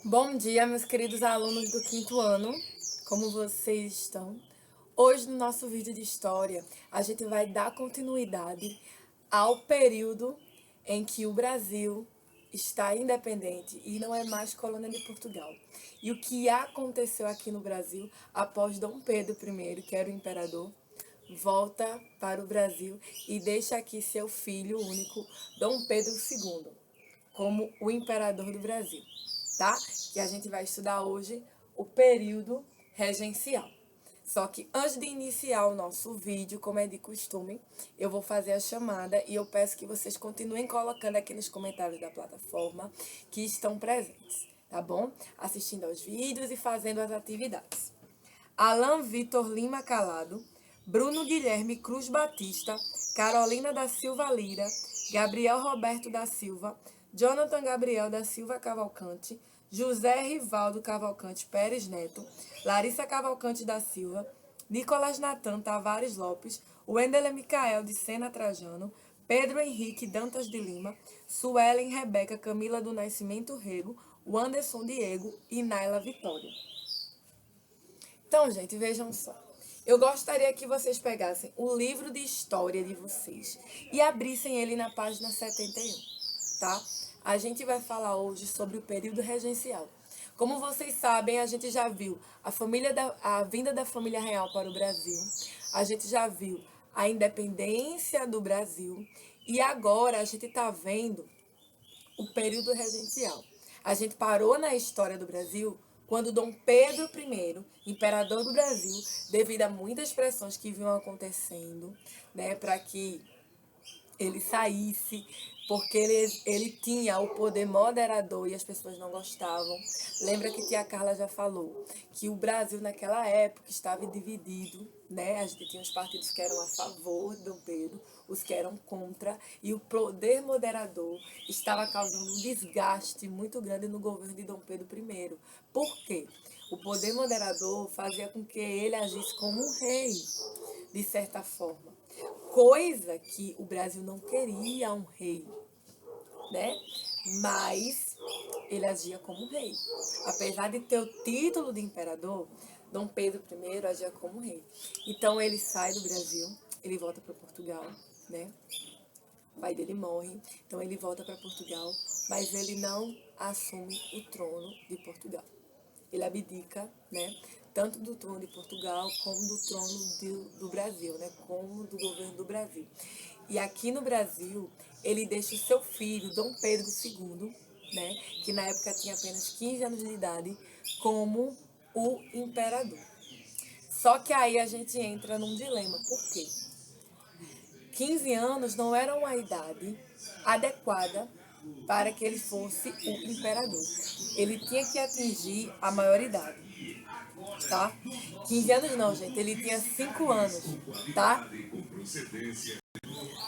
Bom dia, meus queridos alunos do quinto ano. Como vocês estão? Hoje, no nosso vídeo de história, a gente vai dar continuidade ao período em que o Brasil está independente e não é mais colônia de Portugal. E o que aconteceu aqui no Brasil após Dom Pedro I, que era o imperador, volta para o Brasil e deixa aqui seu filho único, Dom Pedro II, como o imperador do Brasil, tá? Que a gente vai estudar hoje o período regencial. Só que antes de iniciar o nosso vídeo, como é de costume, eu vou fazer a chamada e eu peço que vocês continuem colocando aqui nos comentários da plataforma que estão presentes, tá bom? Assistindo aos vídeos e fazendo as atividades. Alan Vitor Lima Calado, Bruno Guilherme Cruz Batista, Carolina da Silva Lira, Gabriel Roberto da Silva, Jonathan Gabriel da Silva Cavalcante, José Rivaldo Cavalcante Pérez Neto, Larissa Cavalcante da Silva, Nicolas Natan Tavares Lopes, Wendel Micael de Sena Trajano, Pedro Henrique Dantas de Lima, Suelen Rebeca Camila do Nascimento Rego, Wanderson Diego e Naila Vitória. Então, gente, vejam só. Eu gostaria que vocês pegassem o livro de história de vocês e abrissem ele na página 71, tá? A gente vai falar hoje sobre o período regencial. Como vocês sabem, a gente já viu a vinda da família real para o Brasil, a gente já viu a independência do Brasil e agora a gente está vendo o período regencial. A gente parou na história do Brasil quando Dom Pedro I, imperador do Brasil, devido a muitas pressões que vinham acontecendo, né, para que ele saísse, porque ele tinha o poder moderador e as pessoas não gostavam. Lembra que tia Carla já falou que o Brasil naquela época estava dividido, né? A gente tinha os partidos que eram a favor de Dom Pedro, os que eram contra, e o poder moderador estava causando um desgaste muito grande no governo de Dom Pedro I. Por quê? O poder moderador fazia com que ele agisse como um rei, de certa forma. Coisa que o Brasil não queria um rei, né? Mas ele agia como rei. Apesar de ter o título de imperador, Dom Pedro I agia como rei. Então ele sai do Brasil, ele volta para Portugal, né? O pai dele morre, então ele volta para Portugal, mas ele não assume o trono de Portugal. Ele abdica, né? Tanto do trono de Portugal como do trono do Brasil, né? Como do governo do Brasil. E aqui no Brasil, ele deixa o seu filho, Dom Pedro II, né? Que na época tinha apenas 15 anos de idade, como o imperador. Só que aí a gente entra num dilema. Por quê? 15 anos não era uma idade adequada para que ele fosse o imperador. Ele tinha que atingir a maioridade, tá? 15 anos não, gente. Ele tinha 5 anos, tá?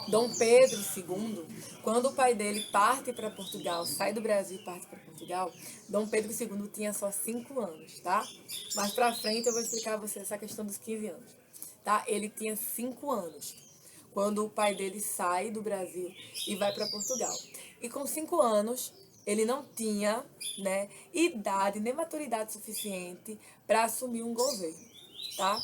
Dom Pedro II, quando o pai dele parte para Portugal, sai do Brasil e parte para Portugal, Dom Pedro II tinha só 5 anos, tá? Mais pra frente eu vou explicar a você essa questão dos 15 anos, tá? Ele tinha 5 anos quando o pai dele sai do Brasil e vai para Portugal. E com 5 anos, ele não tinha, né, idade nem maturidade suficiente para assumir um governo, tá?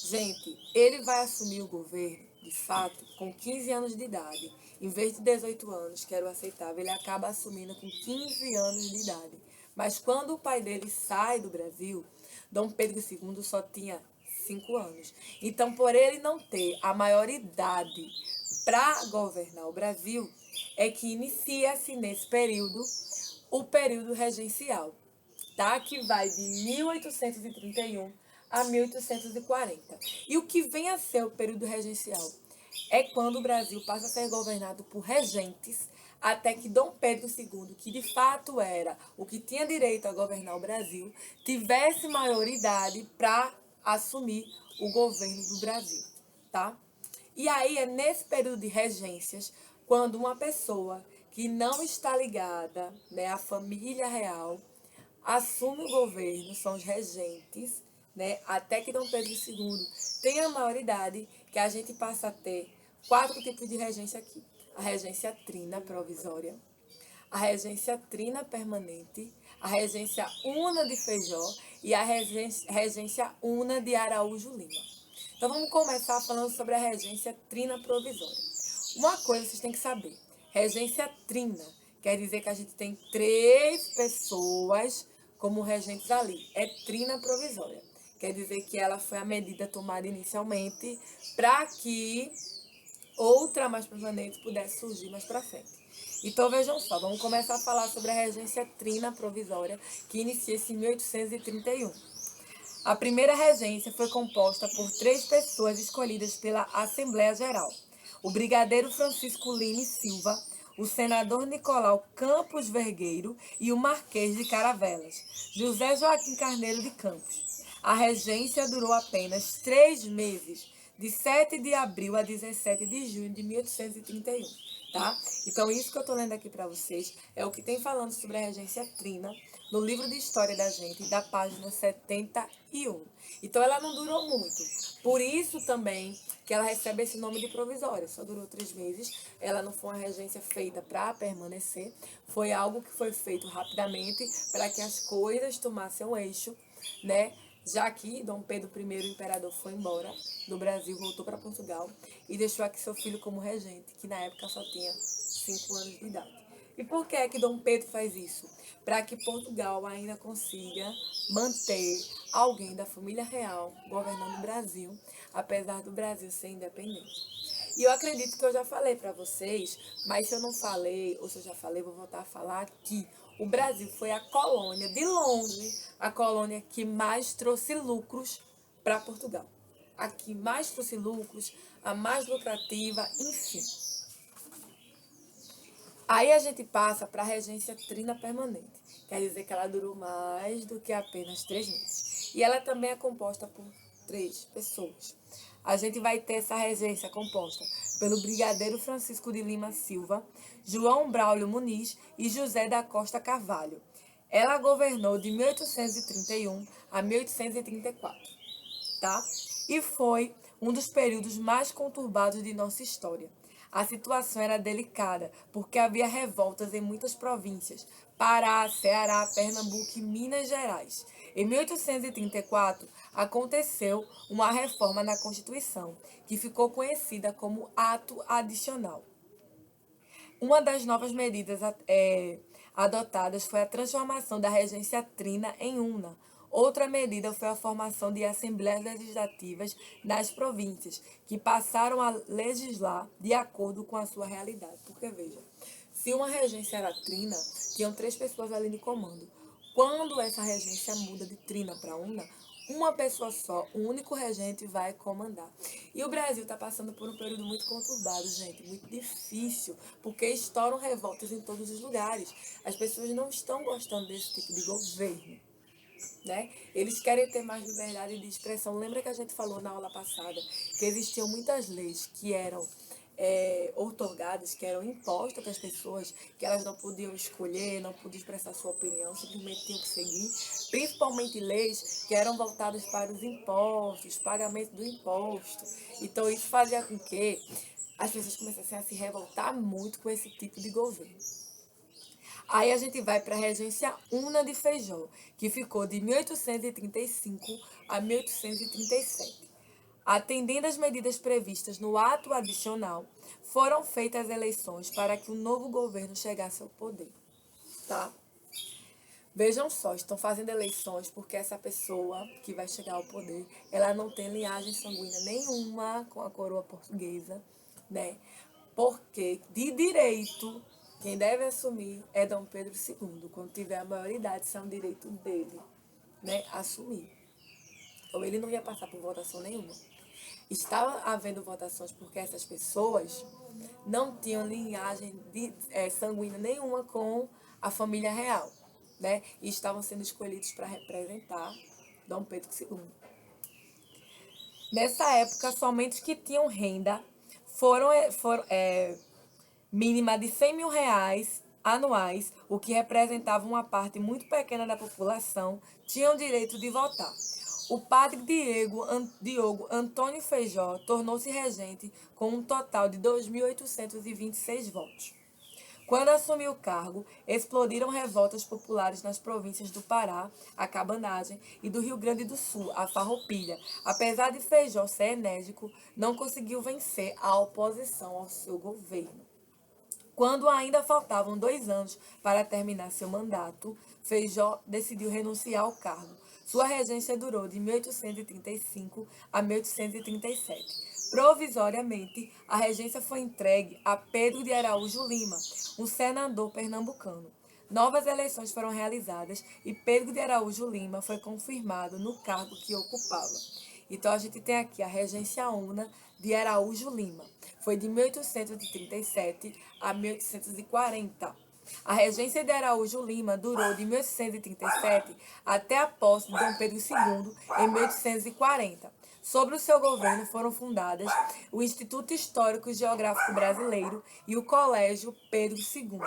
Gente, ele vai assumir o governo, de fato, com 15 anos de idade. Em vez de 18 anos, que era o aceitável, ele acaba assumindo com 15 anos de idade. Mas quando o pai dele sai do Brasil, Dom Pedro II só tinha 5 anos. Então, por ele não ter a maioridade para governar o Brasil, é que inicia-se nesse período o período regencial, tá? Que vai de 1831 a 1840. E o que vem a ser o período regencial? É quando o Brasil passa a ser governado por regentes, até que Dom Pedro II, que de fato era o que tinha direito a governar o Brasil, tivesse maioridade para assumir o governo do Brasil, tá? E aí é nesse período de regências, quando uma pessoa que não está ligada, né, à família real, assume o governo, são os regentes, né, até que Dom Pedro II tenha a maioridade, que a gente passa a ter 4 tipos de regência aqui. A regência trina provisória, a regência trina permanente, a regência una de Feijó e a regência una de Araújo Lima. Então vamos começar falando sobre a regência trina provisória. Uma coisa vocês têm que saber, regência trina quer dizer que a gente tem 3 pessoas como regentes ali, é trina provisória. Quer dizer que ela foi a medida tomada inicialmente para que outra mais permanente pudesse surgir mais para frente. Então vejam só, vamos começar a falar sobre a regência trina provisória, que inicia-se em 1831. A primeira regência foi composta por 3 pessoas escolhidas pela Assembleia Geral: o brigadeiro Francisco Lima e Silva, o senador Nicolau Campos Vergueiro e o marquês de Caravelas, José Joaquim Carneiro de Campos. A regência durou apenas 3 meses, de 7 de abril a 17 de junho de 1831, tá? Então, isso que eu estou lendo aqui para vocês é o que tem falando sobre a regência trina no livro de história da gente, da página 71. Então, ela não durou muito. Por isso também que ela recebe esse nome de provisória. Só durou 3 meses. Ela não foi uma regência feita para permanecer. Foi algo que foi feito rapidamente para que as coisas tomassem um eixo, né? Já que Dom Pedro I, o imperador, foi embora do Brasil, voltou para Portugal e deixou aqui seu filho como regente, que na época só tinha 5 anos de idade. E por que é que Dom Pedro faz isso? Para que Portugal ainda consiga manter alguém da família real governando o Brasil, apesar do Brasil ser independente. E eu acredito que eu já falei para vocês, mas se eu não falei, ou se eu já falei, vou voltar a falar aqui. O Brasil foi a colônia, de longe, a colônia que mais trouxe lucros para Portugal. A que mais trouxe lucros, a mais lucrativa, enfim. Aí a gente passa para a regência trina permanente. Quer dizer que ela durou mais do que apenas 3 meses. E ela também é composta por 3 pessoas. A gente vai ter essa regência composta pelo brigadeiro Francisco de Lima Silva, João Braulio Muniz e José da Costa Carvalho. Ela governou de 1831 a 1834, tá? E foi um dos períodos mais conturbados de nossa história. A situação era delicada, porque havia revoltas em muitas províncias: Pará, Ceará, Pernambuco e Minas Gerais. Em 1834, aconteceu uma reforma na Constituição, que ficou conhecida como Ato Adicional. Uma das novas medidas adotadas foi a transformação da regência trina em una. Outra medida foi a formação de assembleias legislativas nas províncias, que passaram a legislar de acordo com a sua realidade. Porque, veja, se uma regência era trina, tinham 3 pessoas ali de comando. Quando essa regência muda de trina para una, uma pessoa só, um único regente vai comandar. E o Brasil está passando por um período muito conturbado, gente, muito difícil, porque estouram revoltas em todos os lugares. As pessoas não estão gostando desse tipo de governo, né? Eles querem ter mais liberdade de expressão. Lembra que a gente falou na aula passada que existiam muitas leis que eram outorgadas, que eram impostas para as pessoas, que elas não podiam escolher, não podiam expressar sua opinião, simplesmente tinham que seguir, principalmente leis que eram voltadas para os impostos, pagamento do imposto. Então isso fazia com que as pessoas começassem a se revoltar muito com esse tipo de governo. Aí a gente vai para a regência una de Feijó, que ficou de 1835 a 1837. Atendendo às medidas previstas no ato adicional, foram feitas eleições para que o novo governo chegasse ao poder, tá? Vejam só, estão fazendo eleições porque essa pessoa que vai chegar ao poder, ela não tem linhagem sanguínea nenhuma com a coroa portuguesa, né? Porque, de direito, quem deve assumir é Dom Pedro II. Quando tiver a maioridade, isso é um direito dele, né? Assumir. Então, ele não ia passar por votação nenhuma. Estava havendo votações porque essas pessoas não tinham linhagem sanguínea nenhuma com a família real, né? E estavam sendo escolhidos para representar Dom Pedro II. Nessa época, somente os que tinham renda foram mínima de R$ 100.000 anuais, o que representava uma parte muito pequena da população, tinham direito de votar. O padre Diogo Antônio Feijó tornou-se regente com um total de 2.826 votos. Quando assumiu o cargo, explodiram revoltas populares nas províncias do Pará, a cabanagem, e do Rio Grande do Sul, a farroupilha. Apesar de Feijó ser enérgico, não conseguiu vencer a oposição ao seu governo. Quando ainda faltavam 2 anos para terminar seu mandato, Feijó decidiu renunciar ao cargo. Sua regência durou de 1835 a 1837. Provisoriamente, a regência foi entregue a Pedro de Araújo Lima, um senador pernambucano. Novas eleições foram realizadas e Pedro de Araújo Lima foi confirmado no cargo que ocupava. Então a gente tem aqui a regência una de Araújo Lima. Foi de 1837 a 1840. A regência de Araújo Lima durou de 1837 até a posse de Dom Pedro II em 1840. Sobre o seu governo foram fundadas o Instituto Histórico e Geográfico Brasileiro e o Colégio Pedro II.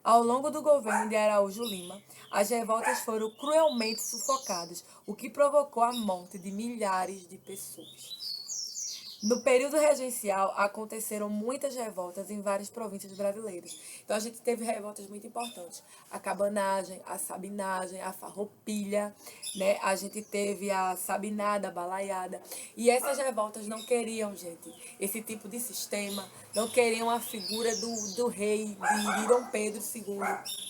Ao longo do governo de Araújo Lima, as revoltas foram cruelmente sufocadas, o que provocou a morte de milhares de pessoas. No período regencial, aconteceram muitas revoltas em várias províncias brasileiras. Então, a gente teve revoltas muito importantes. A cabanagem, a sabinagem, a farroupilha, né? A gente teve a sabinada, a balaiada. E essas revoltas não queriam, gente, esse tipo de sistema. Não queriam a figura do rei, de Dom Pedro II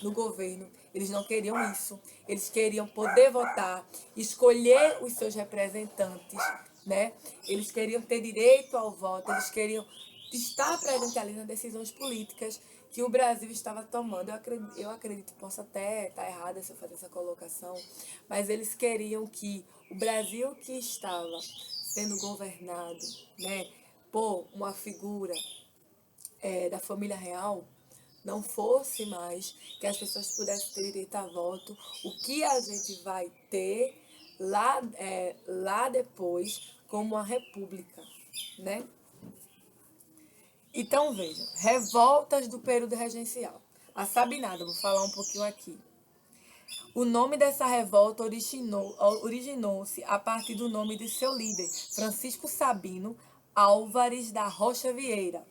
no governo. Eles não queriam isso. Eles queriam poder votar, escolher os seus representantes, né? Eles queriam ter direito ao voto, eles queriam estar presente ali nas decisões políticas que o Brasil estava tomando. Eu acredito, posso até estar errada se eu fazer essa colocação, mas eles queriam que o Brasil que estava sendo governado, né, por uma figura da família real, não fosse mais, que as pessoas pudessem ter direito a voto, o que a gente vai ter lá depois como a república, né? Então vejam, revoltas do período regencial. A Sabinada, vou falar um pouquinho aqui. O nome dessa revolta originou-se a partir do nome de seu líder, Francisco Sabino Álvares da Rocha Vieira.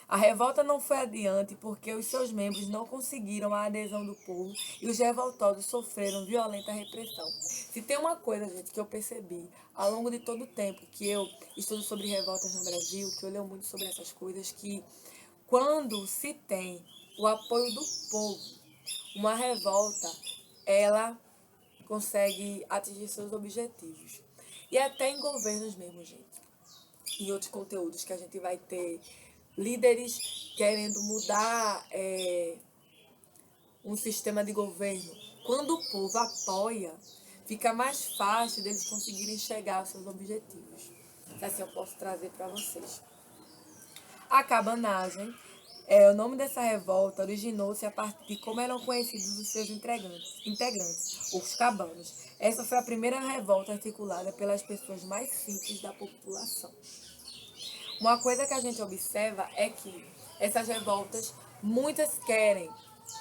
A revolta não foi adiante porque os seus membros não conseguiram a adesão do povo e os revoltosos sofreram violenta repressão. Se tem uma coisa, gente, que eu percebi ao longo de todo o tempo que eu estudo sobre revoltas no Brasil, que eu leio muito sobre essas coisas, que quando se tem o apoio do povo, uma revolta, ela consegue atingir seus objetivos. E até em governos mesmo, gente. Em outros conteúdos que a gente vai ter líderes querendo mudar um sistema de governo. Quando o povo apoia, fica mais fácil deles conseguirem chegar aos seus objetivos. Assim eu posso trazer para vocês. A cabanagem, o nome dessa revolta originou-se a partir de como eram conhecidos os seus integrantes, os cabanos. Essa foi a primeira revolta articulada pelas pessoas mais simples da população. Uma coisa que a gente observa é que essas revoltas, muitas querem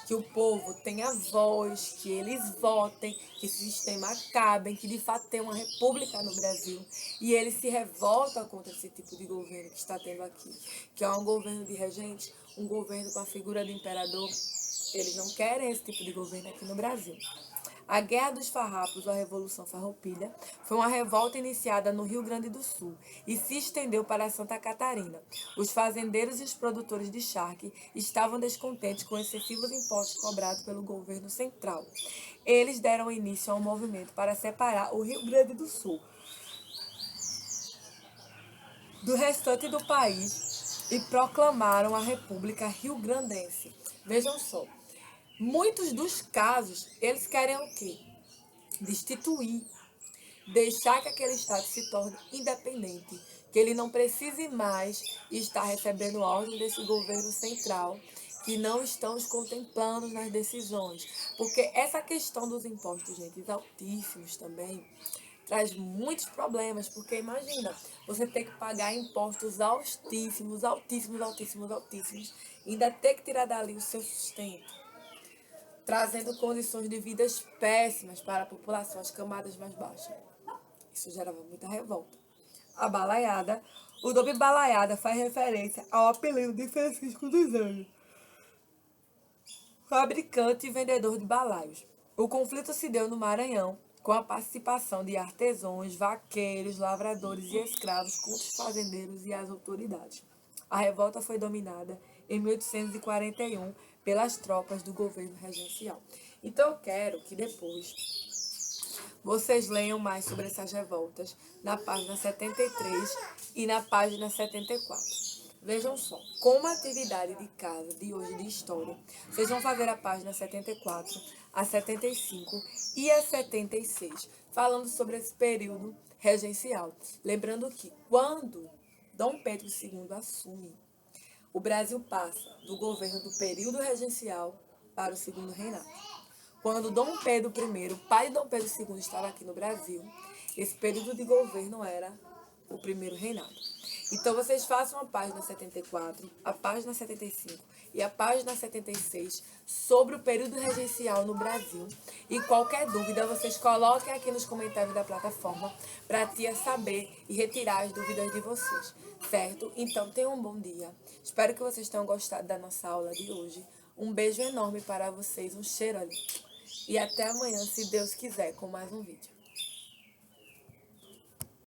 que o povo tenha voz, que eles votem, que esse sistema acabe, que de fato tenha uma república no Brasil. E eles se revoltam contra esse tipo de governo que está tendo aqui, que é um governo de regente, um governo com a figura do imperador. Eles não querem esse tipo de governo aqui no Brasil. A Guerra dos Farrapos, ou a Revolução Farroupilha, foi uma revolta iniciada no Rio Grande do Sul e se estendeu para Santa Catarina. Os fazendeiros e os produtores de charque estavam descontentes com excessivos impostos cobrados pelo governo central. Eles deram início a um movimento para separar o Rio Grande do Sul do restante do país e proclamaram a República Rio-Grandense. Vejam só. Muitos dos casos, eles querem o quê? Destituir, deixar que aquele Estado se torne independente, que ele não precise mais estar recebendo ordem desse governo central, que não estão os contemplando nas decisões. Porque essa questão dos impostos, gente, altíssimos também, traz muitos problemas, porque imagina, você ter que pagar impostos altíssimos, altíssimos, altíssimos, altíssimos, e ainda ter que tirar dali o seu sustento, trazendo condições de vidas péssimas para a população, as camadas mais baixas. Isso gerava muita revolta. A balaiada. O nome balaiada faz referência ao apelido de Francisco dos Anjos, fabricante e vendedor de balaios. O conflito se deu no Maranhão, com a participação de artesãos, vaqueiros, lavradores e escravos contra os fazendeiros e as autoridades. A revolta foi dominada em 1841 pelas tropas do governo regencial. Então eu quero que depois vocês leiam mais sobre essas revoltas na página 73 e na página 74. Vejam só, como atividade de casa de hoje de história, vocês vão fazer a página 74, a 75 e a 76, falando sobre esse período regencial. Lembrando que quando Dom Pedro II assume, o Brasil passa do governo do período regencial para o segundo reinado. Quando Dom Pedro I, pai de Dom Pedro II, estava aqui no Brasil, esse período de governo era o primeiro reinado. Então, vocês façam a página 74, a página 75 e a página 76 sobre o período regencial no Brasil. E qualquer dúvida, vocês coloquem aqui nos comentários da plataforma para a tia saber e retirar as dúvidas de vocês, certo? Então, tenham um bom dia. Espero que vocês tenham gostado da nossa aula de hoje. Um beijo enorme para vocês, um cheiro ali. E até amanhã, se Deus quiser, com mais um vídeo.